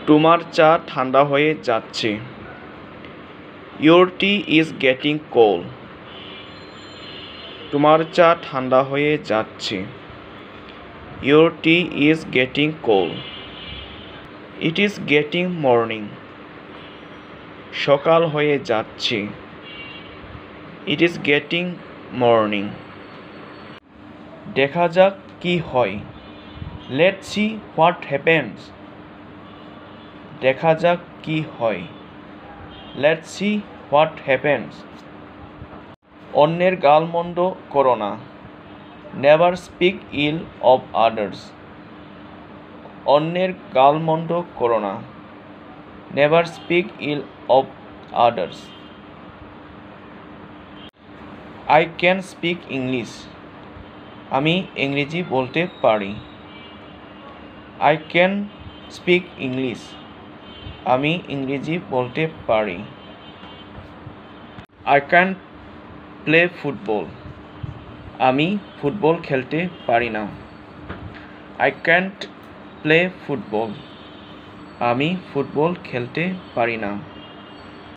তোমার চা ঠান্ডা হয়ে যাচ্ছে। Your tea is getting cold. তোমার চা ঠান্ডা হয়ে যাচ্ছে। Your tea is getting cold. It is getting morning. সকাল হয়ে যাচ্ছে। It is getting morning. দেখা যাক কি হয়। Let's see what happens. দেখা যাক কি হয়। Let's see what happens. অন্যের গালমন্দ করো না। Never speak ill of others. অন্যের গালমন্দ করো না। Never speak ill of others. I can speak English. আমি ইংরেজি বলতে পারি। I can speak English. আমি ইংরেজি বলতে পারি। I can't play football. আমি ফুটবল খেলতে পারি না। I can't play football. আমি ফুটবল খেলতে পারি না।